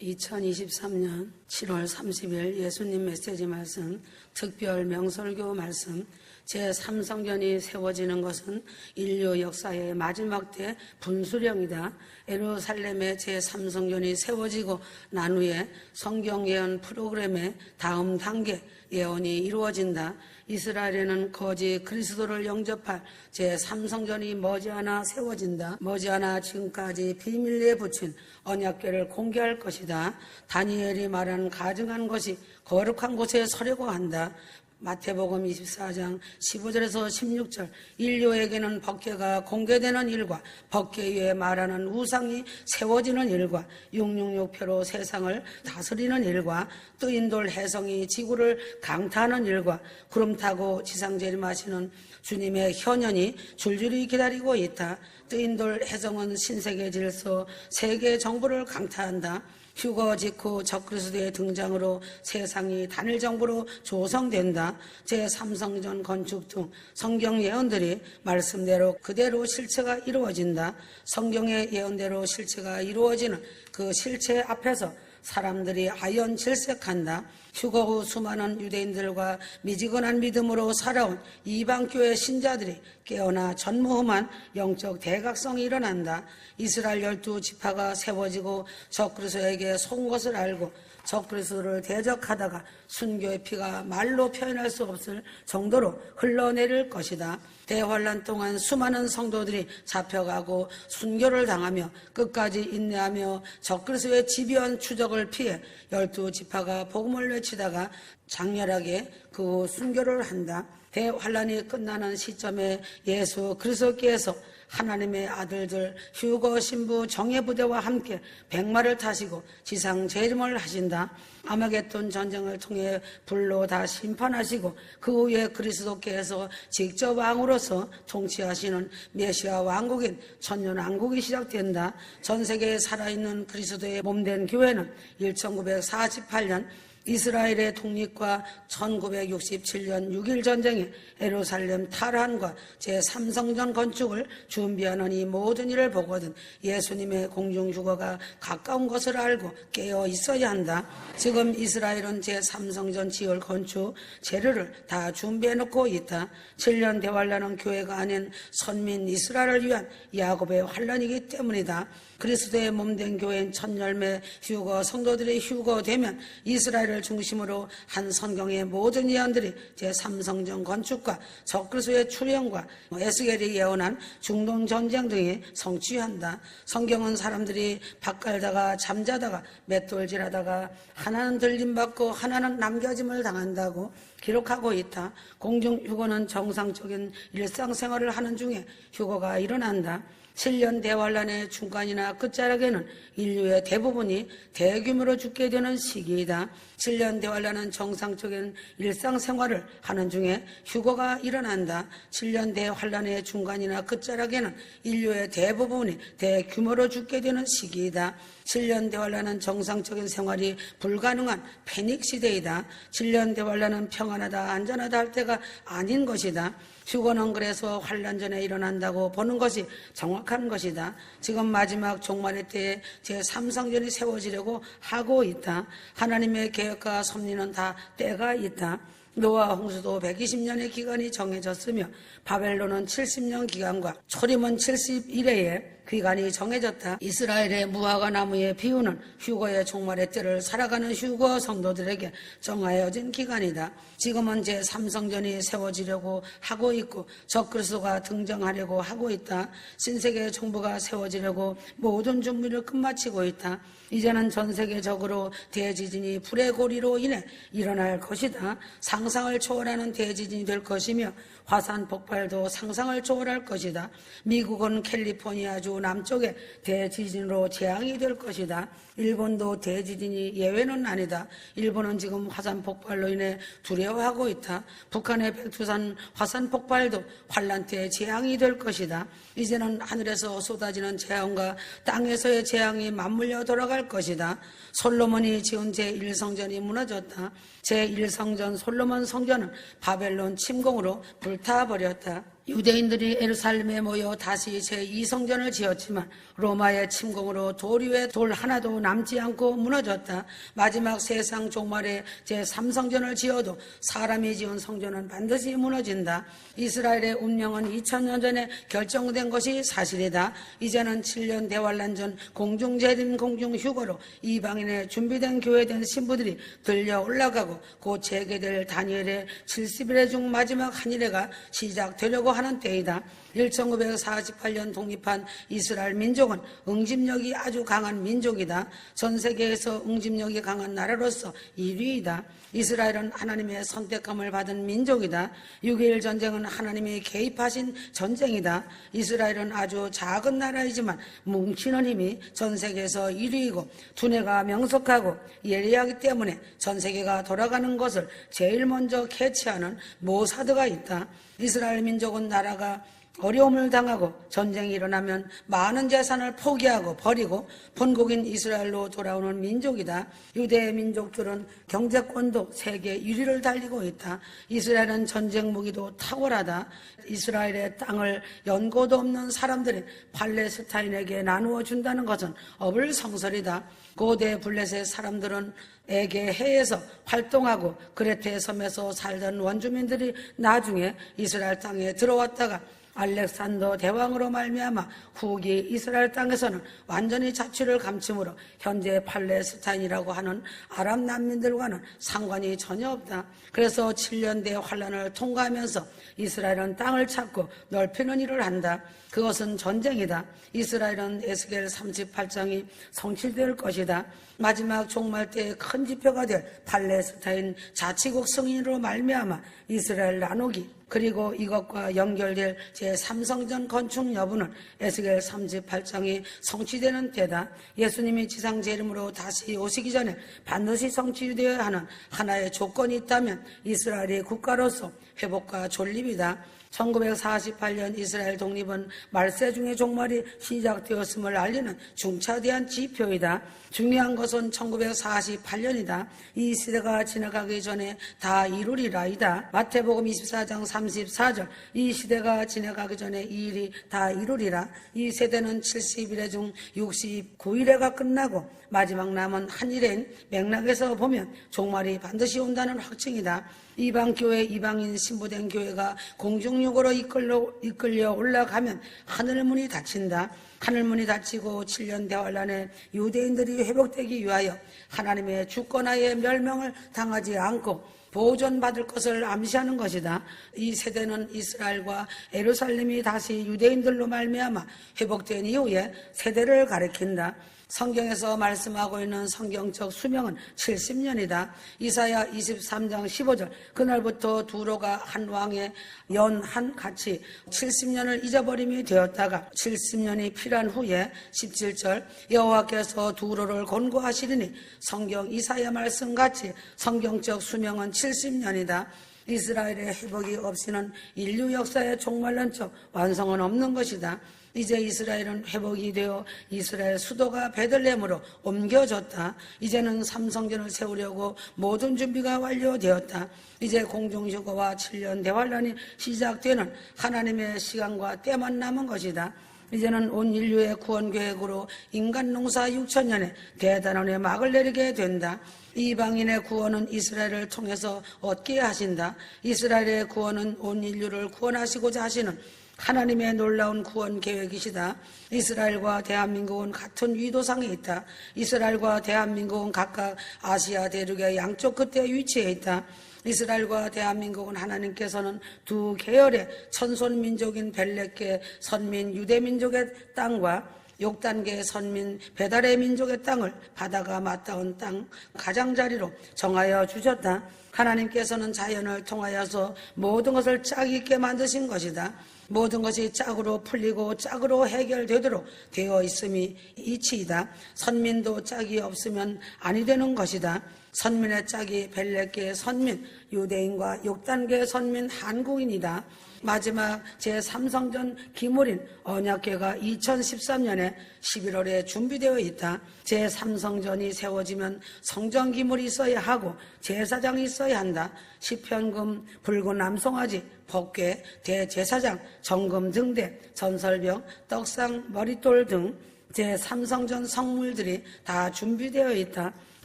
2023년 7월 30일 예수님 메시지 말씀, 특별 명설교 말씀, 제3성전이 세워지는 것은 인류 역사의 마지막 때 분수령이다. 예루살렘의 제3성전이 세워지고 난 후에 성경 예언 프로그램의 다음 단계 예언이 이루어진다. 이스라엘에는 거짓 그리스도를 영접할 제3성전이 머지않아 세워진다. 머지않아 지금까지 비밀리에 붙인 언약궤를 공개할 것이다. 다니엘이 말한 가증한 것이 거룩한 곳에 서려고 한다. 마태복음 24장 15절에서 16절, 인류에게는 법궤가 공개되는 일과 법궤 위에 말하는 우상이 세워지는 일과 666표로 세상을 다스리는 일과 뜨인돌 혜성이 지구를 강타하는 일과 구름 타고 지상 재림하시는 주님의 현현이 줄줄이 기다리고 있다. 뜨인돌 혜성은 신세계 질서, 세계 정부를 강타한다. 휴거 직후 적그리스도의 등장으로 세상이 단일 정부로 조성된다. 제3성전 건축 등 성경 예언들이 말씀대로 그대로 실체가 이루어진다. 성경의 예언대로 실체가 이루어지는 그 실체 앞에서 사람들이 아연질색한다. 휴거 후 수많은 유대인들과 미지근한 믿음으로 살아온 이방교회 신자들이 깨어나 전무후무한 영적 대각성이 일어난다. 이스라엘 12지파가 세워지고 적그리스도에게 속은 것을 알고 적그리스도를 대적하다가 순교의 피가 말로 표현할 수 없을 정도로 흘러내릴 것이다. 대환란 동안 수많은 성도들이 잡혀가고 순교를 당하며 끝까지 인내하며 적그리스도의 집요한 추적을 피해 12지파가 복음을 외치다가 장렬하게 그 후 순교를 한다. 대환란이 끝나는 시점에 예수 그리스도께서 하나님의 아들들 휴거 신부 정예부대와 함께 백마를 타시고 지상 재림을 하신다. 아마겟돈 전쟁을 통해 불로 다 심판하시고 그 후에 그리스도께서 직접 왕으로서 통치하시는 메시아 왕국인 천년왕국이 시작된다. 전 세계에 살아있는 그리스도의 몸된 교회는 1948년 이스라엘의 독립과 1967년 6.1 전쟁의 예루살렘 탈환과 제3성전 건축을 준비하는 이 모든 일을 보거든 예수님의 공중휴거가 가까운 것을 알고 깨어 있어야 한다. 지금 이스라엘은 제3성전 지을 건축 재료를 다 준비해놓고 있다. 7년 대환란은 교회가 아닌 선민 이스라엘을 위한 야곱의 환란이기 때문이다. 그리스도의 몸된 교회인 첫열매 휴거 성도들의 휴거되면 이스라엘을 중심으로 한 성경의 모든 예언들이 제3성전 건축과 적그리스도의 출현과 에스겔이 예언한 중동 전쟁 등이 성취한다. 성경은 사람들이 밭갈다가 잠자다가 맷돌질하다가 하나는 들림받고 하나는 남겨짐을 당한다고 기록하고 있다. 공중휴거는 정상적인 일상생활을 하는 중에 휴거가 일어난다. 7년 대환란의 중간이나 끝자락에는 인류의 대부분이 대규모로 죽게 되는 시기이다. 7년 대환란은 정상적인 일상생활을 하는 중에 휴거가 일어난다. 7년 대환란의 중간이나 끝자락에는 인류의 대부분이 대규모로 죽게 되는 시기이다. 7년 대환란은 정상적인 생활이 불가능한 패닉 시대이다. 7년 대환란은 평안하다 안전하다 할 때가 아닌 것이다. 휴거는 그래서 환란 전에 일어난다고 보는 것이 정확한 것이다. 지금 마지막 종말의 때에 제3성전이 세워지려고 하고 있다. 하나님의 계획과 섭리는 다 때가 있다. 노아 홍수도 120년의 기간이 정해졌으며 바벨론은 70년 기간과 초림은 71회의 기간이 정해졌다. 이스라엘의 무화과 나무의 비유는 휴거의 종말의 때를 살아가는 휴거 성도들에게 정하여진 기간이다. 지금은 제3성전이 세워지려고 하고 있고 적그리스도가 등장하려고 하고 있다. 신세계 정부가 세워지려고 모든 준비를 끝마치고 있다. 이제는 전 세계적으로 대지진이 불의 고리로 인해 일어날 것이다. 상상을 초월하는 대지진이 될 것이며 화산 폭발도 상상을 초월할 것이다. 미국은 캘리포니아주 남쪽에 대지진으로 재앙이 될 것이다. 일본도 대지진이 예외는 아니다. 일본은 지금 화산 폭발로 인해 두려워하고 있다. 북한의 백두산 화산 폭발도 환란 때 재앙이 될 것이다. 이제는 하늘에서 쏟아지는 재앙과 땅에서의 재앙이 맞물려 돌아갈 것이다. 솔로몬이 지은 제1성전이 무너졌다. 제1성전 솔로몬 성전은 바벨론 침공으로 불타버렸다. 유대인들이 예루살렘에 모여 다시 제2성전을 지었지만 로마의 침공으로 돌 위에 돌 하나도 남지 않고 무너졌다. 마지막 세상 종말에 제3성전을 지어도 사람이 지은 성전은 반드시 무너진다. 이스라엘의 운명은 2000년 전에 결정된 것이 사실이다. 이제는 7년 대환란 전 공중재림 공중휴거로 이방인의 준비된 교회된 신부들이 들려 올라가고 곧 재개될 다니엘의 70일의 중 마지막 한일회가 시작되려고 하는 때이다. 1948년 독립한 이스라엘 민족은 응집력이 아주 강한 민족이다. 전 세계에서 응집력이 강한 나라로서 1위이다. 이스라엘은 하나님의 선택감을 받은 민족이다. 6.21 전쟁은 하나님이 개입하신 전쟁이다. 이스라엘은 아주 작은 나라이지만 뭉치는 힘이 전 세계에서 1위이고 두뇌가 명석하고 예리하기 때문에 전 세계가 돌아가는 것을 제일 먼저 캐치하는 모사드가 있다. 이스라엘 민족은 나라가 어려움을 당하고 전쟁이 일어나면 많은 재산을 포기하고 버리고 본국인 이스라엘로 돌아오는 민족이다. 유대 민족들은 경제권도 세계 1위를 달리고 있다. 이스라엘은 전쟁 무기도 탁월하다. 이스라엘의 땅을 연고도 없는 사람들이 팔레스타인에게 나누어 준다는 것은 어불성설이다. 고대 블레셋 사람들은 에게해에서 활동하고 그레테 섬에서 살던 원주민들이 나중에 이스라엘 땅에 들어왔다가 알렉산더 대왕으로 말미암아 후기 이스라엘 땅에서는 완전히 자취를 감추므로 현재 팔레스타인이라고 하는 아랍 난민들과는 상관이 전혀 없다. 그래서 7년 대환란을 통과하면서 이스라엘은 땅을 찾고 넓히는 일을 한다. 그것은 전쟁이다. 이스라엘은 에스겔 38장이 성취될 것이다. 마지막 종말 때의 큰 지표가 될 팔레스타인 자치국 승인으로 말미암아 이스라엘 나누기 그리고 이것과 연결될 제3성전 건축 여부는 에스겔 38장이 성취되는 때다. 예수님이 지상 재림으로 다시 오시기 전에 반드시 성취되어야 하는 하나의 조건이 있다면 이스라엘의 국가로서 회복과 존립이다. 1948년 이스라엘 독립은 말세 중의 종말이 시작되었음을 알리는 중차대한 지표이다. 중요한 것은 1948년이다. 이 시대가 지나가기 전에 다 이루리라이다. 마태복음 24장 34절 이 시대가 지나가기 전에 이 일이 다 이루리라. 이 세대는 70일의 중 69일에가 끝나고 마지막 남은 한일인 맥락에서 보면 종말이 반드시 온다는 확증이다. 이방교회, 이방인 신부된 교회가 공중육으로 이끌려 올라가면 하늘문이 닫힌다. 하늘문이 닫히고 7년 대환란에 유대인들이 회복되기 위하여 하나님의 주권하에 멸망을 당하지 않고 보존받을 것을 암시하는 것이다. 이 세대는 이스라엘과 예루살렘이 다시 유대인들로 말미암아 회복된 이후에 세대를 가리킨다. 성경에서 말씀하고 있는 성경적 수명은 70년이다. 이사야 23장 15절 그날부터 두로가 한 왕의 연한 같이 70년을 잊어버림이 되었다가 70년이 필요한 후에 17절 여호와께서 두로를 권고하시리니 성경 이사야 말씀같이 성경적 수명은 70년이다. 이스라엘의 회복이 없이는 인류 역사의 종말론적 완성은 없는 것이다. 이제 이스라엘은 회복이 되어 이스라엘 수도가 베들레헴으로 옮겨졌다. 이제는 삼성전을 세우려고 모든 준비가 완료되었다. 이제 공중휴거와 7년 대환란이 시작되는 하나님의 시간과 때만 남은 것이다. 이제는 온 인류의 구원 계획으로 인간 농사 6천년에 대단원의 막을 내리게 된다. 이방인의 구원은 이스라엘을 통해서 얻게 하신다. 이스라엘의 구원은 온 인류를 구원하시고자 하시는 하나님의 놀라운 구원 계획이시다. 이스라엘과 대한민국은 같은 위도상에 있다. 이스라엘과 대한민국은 각각 아시아 대륙의 양쪽 끝에 위치해 있다. 이스라엘과 대한민국은 하나님께서는 두 계열의 천손민족인 벨렉계 선민 유대민족의 땅과 욕단계 선민 베달의 민족의 땅을 바다가 맞닿은 땅 가장자리로 정하여 주셨다. 하나님께서는 자연을 통하여서 모든 것을 짝 있게 만드신 것이다. 모든 것이 짝으로 풀리고 짝으로 해결되도록 되어 있음이 이치이다. 선민도 짝이 없으면 아니 되는 것이다. 선민의 짝이 벨렉계의 선민 유대인과 욕단계의 선민 한국인이다. 마지막 제3성전 기물인 언약궤가 2013년에 11월에 준비되어 있다. 제3성전이 세워지면 성전 기물이 있어야 하고 제사장이 있어야 한다. 시편금, 붉은 암송아지, 법궤, 대제사장, 정금 등대, 전설병, 떡상, 머릿돌 등 제3성전 성물들이 다 준비되어 있다.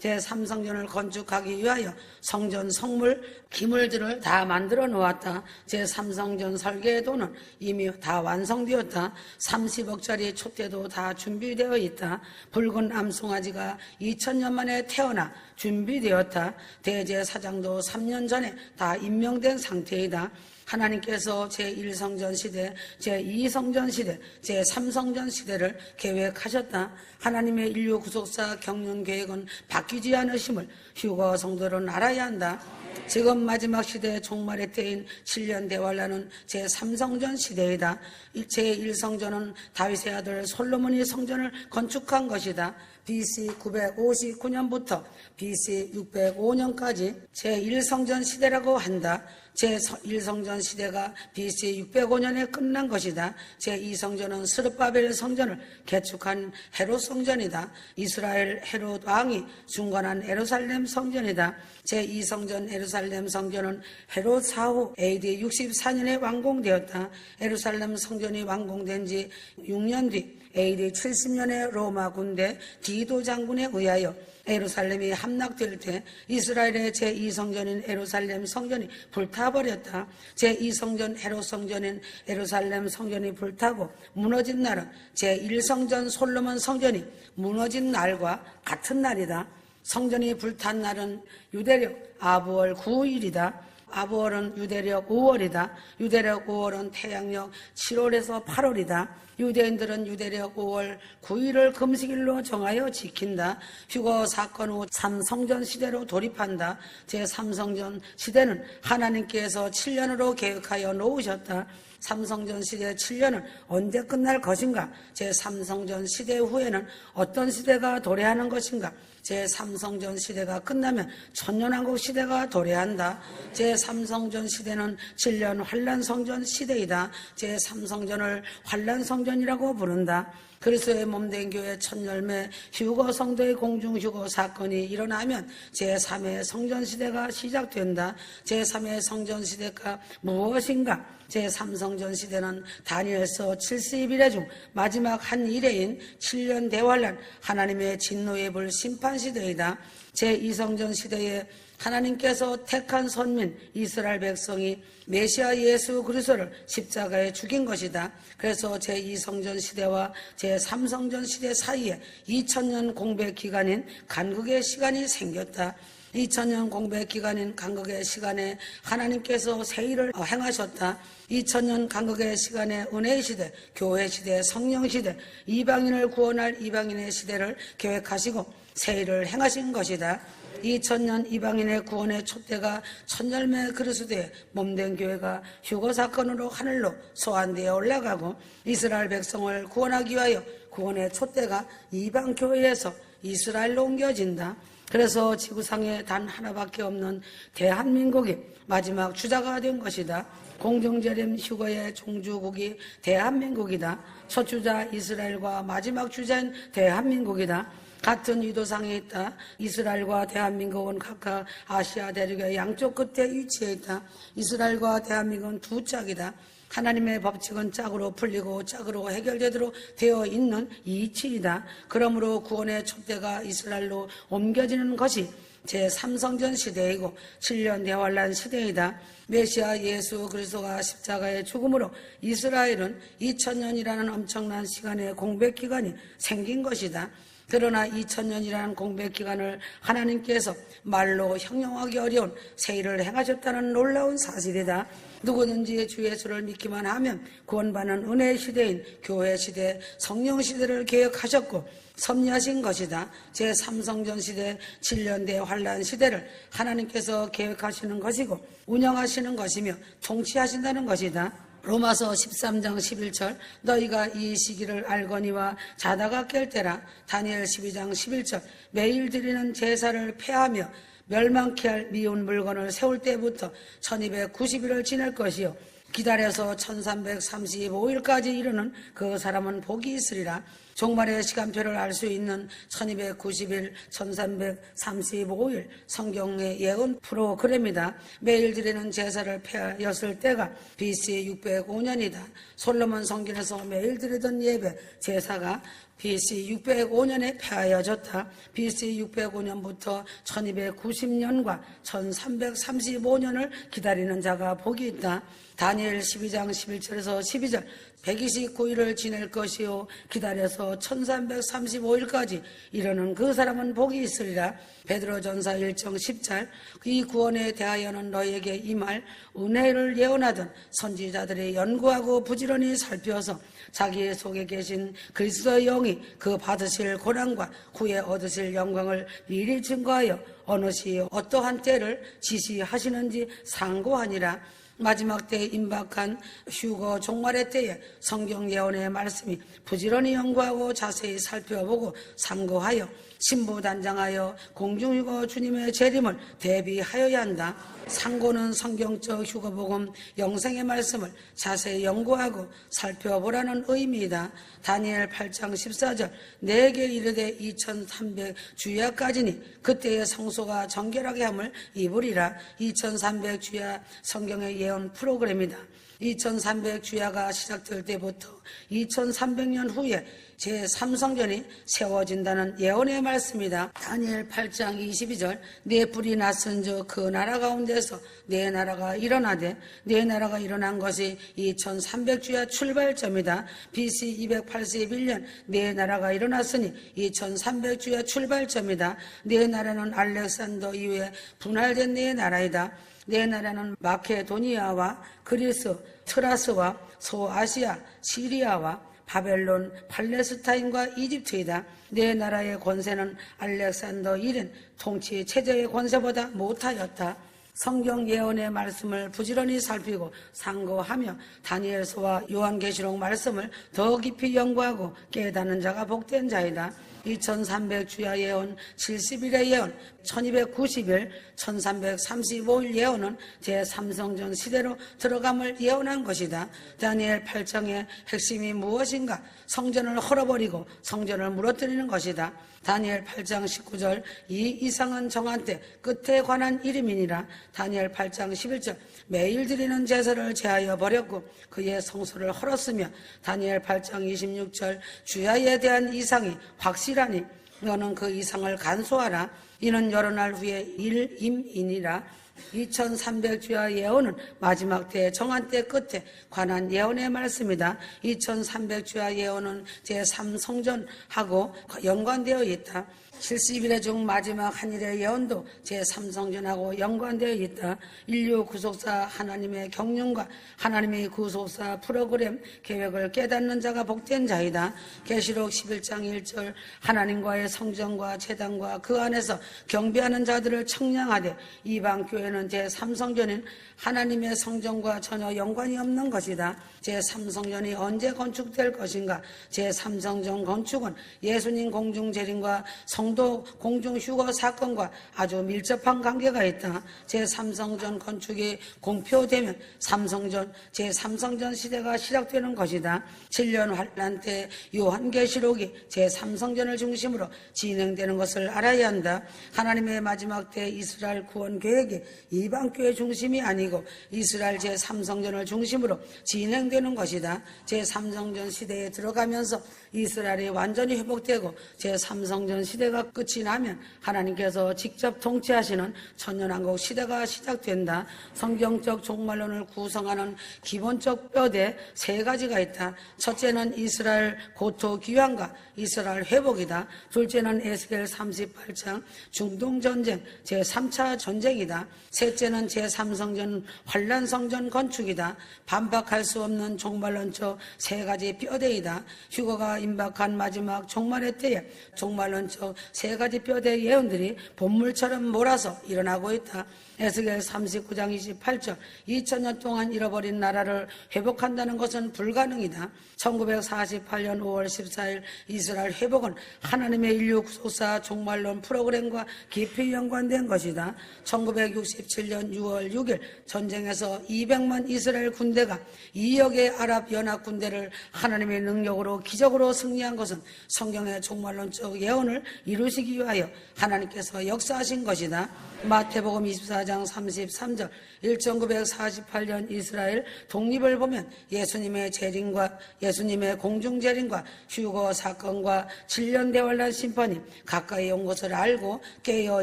제3성전을 건축하기 위하여 성전 성물, 기물들을 다 만들어 놓았다. 제3성전 설계도는 이미 다 완성되었다. 30억짜리 촛대도 다 준비되어 있다. 붉은 암송아지가 2000년 만에 태어나 준비되었다. 대제사장도 3년 전에 다 임명된 상태이다. 하나님께서 제1성전 시대, 제2성전 시대, 제3성전 시대를 계획하셨다. 하나님의 인류 구속사 경륜 계획은 바뀌지 않으심을 휴거 성도는 알아야 한다. 지금 마지막 시대의 종말의 때인 7년 대환란은 제3성전 시대이다. 제1성전은 다윗의 아들 솔로몬이 성전을 건축한 것이다. BC 959년부터 BC 605년까지 제1성전 시대라고 한다. 제1성전 시대가 BC 605년에 끝난 것이다. 제2성전은 스룹바벨 성전을 개축한 헤롯 성전이다. 이스라엘 헤롯 왕이 중건한 예루살렘 성전이다. 제2성전 예루살렘 성전은 헤롯 사후 AD 64년에 완공되었다. 예루살렘 성전이 완공된 지 6년 뒤 AD 70년에 로마 군대 디도 장군에 의하여 예루살렘이 함락될 때 이스라엘의 제2성전인 예루살렘 성전이 불타버렸다. 제2성전 헤롯 성전인 예루살렘 성전이 불타고 무너진 날은 제1성전 솔로몬 성전이 무너진 날과 같은 날이다. 성전이 불탄 날은 유대력 아부월 9일이다. 아부월은 유대력 5월이다. 유대력 5월은 태양력 7월에서 8월이다. 유대인들은 유대력 5월 9일을 금식일로 정하여 지킨다. 휴거 사건 후 3성전 시대로 돌입한다. 제3성전 시대는 하나님께서 7년으로 계획하여 놓으셨다. 3성전 시대 7년은 언제 끝날 것인가? 제3성전 시대 후에는 어떤 시대가 도래하는 것인가? 제3성전 시대가 끝나면 천년왕국 시대가 도래한다. 제3성전 시대는 7년 환란성전 시대이다. 제3성전을 환란성전이라고 부른다. 그리스도의 몸된 교회 첫 열매 휴거 성도의 공중휴거 사건이 일어나면 제3의 성전시대가 시작된다. 제3의 성전시대가 무엇인가? 제3성전 시대는 다니엘서 70일의 중 마지막 한 일회인 7년 대환란 하나님의 진노의 불 심판시대이다. 제2성전 시대에 하나님께서 택한 선민 이스라엘 백성이 메시아 예수 그리스도를 십자가에 죽인 것이다. 그래서 제2성전 시대와 제3성전 시대 사이에 2000년 공백 기간인 간극의 시간이 생겼다. 2000년 공백 기간인 간극의 시간에 하나님께서 새 일을 행하셨다. 2000년 간극의 시간에 은혜의 시대, 교회 시대, 성령 시대, 이방인을 구원할 이방인의 시대를 계획하시고 새 일을 행하신 것이다. 2000년 이방인의 구원의 촛대가 천열매 그리스도의 몸된 교회가 휴거 사건으로 하늘로 소환되어 올라가고 이스라엘 백성을 구원하기 위하여 구원의 촛대가 이방 교회에서 이스라엘로 옮겨진다. 그래서 지구상에 단 하나밖에 없는 대한민국이 마지막 주자가 된 것이다. 공정재림 휴거의 종주국이 대한민국이다. 첫 주자 이스라엘과 마지막 주자인 대한민국이다. 같은 위도상에 있다. 이스라엘과 대한민국은 각각 아시아 대륙의 양쪽 끝에 위치해 있다. 이스라엘과 대한민국은 두 짝이다. 하나님의 법칙은 짝으로 풀리고 짝으로 해결되도록 되어 있는 이치이다. 그러므로 구원의 촛대가 이스라엘로 옮겨지는 것이 제3성전 시대이고 7년 대환란 시대이다. 메시아 예수 그리스도가 십자가의 죽음으로 이스라엘은 2000년이라는 엄청난 시간의 공백 기간이 생긴 것이다. 그러나 2000년이라는 공백 기간을 하나님께서 말로 형용하기 어려운 새 일을 행하셨다는 놀라운 사실이다. 누구든지 주 예수를 믿기만 하면 구원받는 은혜의 시대인 교회 시대, 성령 시대를 계획하셨고 섭리하신 것이다. 제3성전 시대, 7년 대환란 시대를 하나님께서 계획하시는 것이고 운영하시는 것이며 통치하신다는 것이다. 로마서 13장 11절 너희가 이 시기를 알거니와 자다가 깰 때라. 다니엘 12장 11절 매일 드리는 제사를 폐하며 멸망케 할 미운 물건을 세울 때부터 1290일을 지낼 것이요 기다려서 1335일까지 이르는 그 사람은 복이 있으리라. 종말의 시간표를 알 수 있는 1290일, 1335일 성경의 예언 프로그램이다. 매일 드리는 제사를 폐하였을 때가 BC 605년이다. 솔로몬 성전에서 매일 드리던 예배 제사가 BC 605년에 폐하여졌다. BC 605년부터 1290년과 1335년을 기다리는 자가 복이 있다. 다니엘 12장 11절에서 12절 129일을 지낼 것이요 기다려서 1335일까지 이르는 그 사람은 복이 있으리라. 베드로전서 1장 10절 이 구원에 대하여는 너희에게 이 말 은혜를 예언하던 선지자들이 연구하고 부지런히 살펴서 자기 속에 계신 그리스도의 영이 그 받으실 고난과 후에 얻으실 영광을 미리 증거하여 어느 시 어떠한 때를 지시하시는지 상고하니라. 마지막 때에 임박한 휴거 종말의 때에 성경 예언의 말씀이 부지런히 연구하고 자세히 살펴보고 삼고하여 신부단장하여 공중휴거 주님의 재림을 대비하여야 한다. 상고는 성경적 휴거복음 영생의 말씀을 자세히 연구하고 살펴보라는 의미이다. 다니엘 8장 14절 내게 이르되 2300주야까지니 그때의 성소가 정결하게 함을 입으리라. 2300주야 성경의 예언 프로그램이다. 2300주야가 시작될 때부터 2300년 후에 제3성전이 세워진다는 예언의 말씀이다. 다니엘 8장 22절 내 뿔이 났은즉 그 나라 가운데서 내 나라가 일어나되 내 나라가 일어난 것이 2300주야 출발점이다. BC 281년 내 나라가 일어났으니 2300주야 출발점이다. 내 나라는 알렉산더 이후에 분할된 내 나라이다. 내 나라는 마케도니아와 그리스, 트라스와 소아시아, 시리아와 바벨론, 팔레스타인과 이집트이다. 내 나라의 권세는 알렉산더 1인 통치 체제의 권세보다 못하였다. 성경 예언의 말씀을 부지런히 살피고 상고하며 다니엘서와 요한계시록 말씀을 더 깊이 연구하고 깨닫는 자가 복된 자이다. 2300주야 예언, 70일의 예언, 1290일, 1335일 예언은 제3성전 시대로 들어감을 예언한 것이다. 다니엘 8장의 핵심이 무엇인가? 성전을 헐어버리고 성전을 무너뜨리는 것이다. 다니엘 8장 19절 이 이상은 정한 때 끝에 관한 이름이니라. 다니엘 8장 11절 매일 드리는 제사를 제하여 버렸고 그의 성소를 헐었으며 다니엘 8장 26절 주야에 대한 이상이 확실하니 너는 그 이상을 간소하라. 이는 여러 날 후에 일임이니라. 2300주야 예언은 마지막 때 정한 때 끝에 관한 예언의 말씀이다. 2300주야 예언은 제3성전하고 연관되어 있다. 70일의 중 마지막 한일의 예언도 제3성전하고 연관되어 있다. 인류 구속사 하나님의 경륜과 하나님의 구속사 프로그램 계획을 깨닫는 자가 복된 자이다. 계시록 11장 1절 하나님과의 성전과 제단과 그 안에서 경배하는 자들을 청량하되 이방교회는 제3성전인 하나님의 성전과 전혀 연관이 없는 것이다. 제3성전이 언제 건축될 것인가? 제3성전 건축은 예수님 공중재림과 성도 공중휴거 사건과 아주 밀접한 관계가 있다. 제3성전 건축이 공표되면 제3성전 시대가 시작되는 것이다. 7년 환란 때 요한계시록이 제3성전을 중심으로 진행되는 것을 알아야 한다. 하나님의 마지막 때 이스라엘 구원 계획이 이방교회 중심이 아니고 이스라엘 제3성전을 중심으로 진행되는 것이다. 제3성전 시대에 들어가면서 이스라엘이 완전히 회복되고 제3성전 시대가 끝이 나면 하나님께서 직접 통치하시는 천년왕국 시대가 시작된다. 성경적 종말론을 구성하는 기본적 뼈대 세 가지가 있다. 첫째는 이스라엘 고토 귀환과 이스라엘 회복이다. 둘째는 에스겔 38장 중동전쟁 제3차 전쟁이다. 셋째는 제3성전 환란성전 건축이다. 반박할 수 없는 종말론적 세 가지 뼈대이다. 휴거가 임박한 마지막 종말의 때에 종말론적 세 가지 뼈대 예언들이 본물처럼 몰아서 일어나고 있다. 에스겔 39장 28절 2000년 동안 잃어버린 나라를 회복한다는 것은 불가능이다. 1948년 5월 14일 이스라엘 회복은 하나님의 인류 구속사 종말론 프로그램과 전쟁과 깊이 연관된 것이다. 1967년 6월 6일 전쟁에서 200만 이스라엘 군대가 2억의 아랍 연합 군대를 하나님의 능력으로 기적으로 승리한 것은 성경의 종말론적 예언을 이루시기 위하여 하나님께서 역사하신 것이다. 마태복음 24장 33절 1948년 이스라엘 독립을 보면 예수님의 재림과 예수님의 공중재림과 휴거 사건과 7년 대환란 심판이 가까이 온 것을 알고 깨어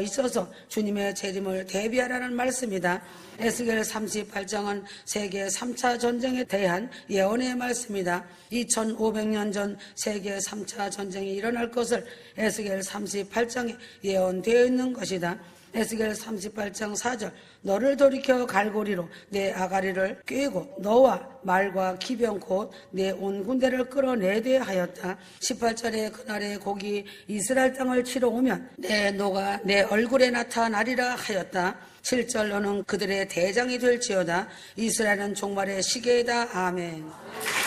있어서 주님의 재림을 대비하라는 말씀이다. 에스겔 38장은 세계 3차 전쟁에 대한 예언의 말씀이다. 2500년 전 세계 3차 전쟁이 일어날 것을 에스겔 38장에 예언되어 있는 것이다. 에스겔 38장 4절 너를 돌이켜 갈고리로 내 아가리를 꿰고 너와 말과 기병 곧 내 온 군대를 끌어내되 하였다. 18절에 그날의 곡이 이스라엘 땅을 치러 오면 내 노가 내 얼굴에 나타나리라 하였다. 7절 너는 그들의 대장이 될지어다. 이스라엘은 종말의 시계이다. 아멘.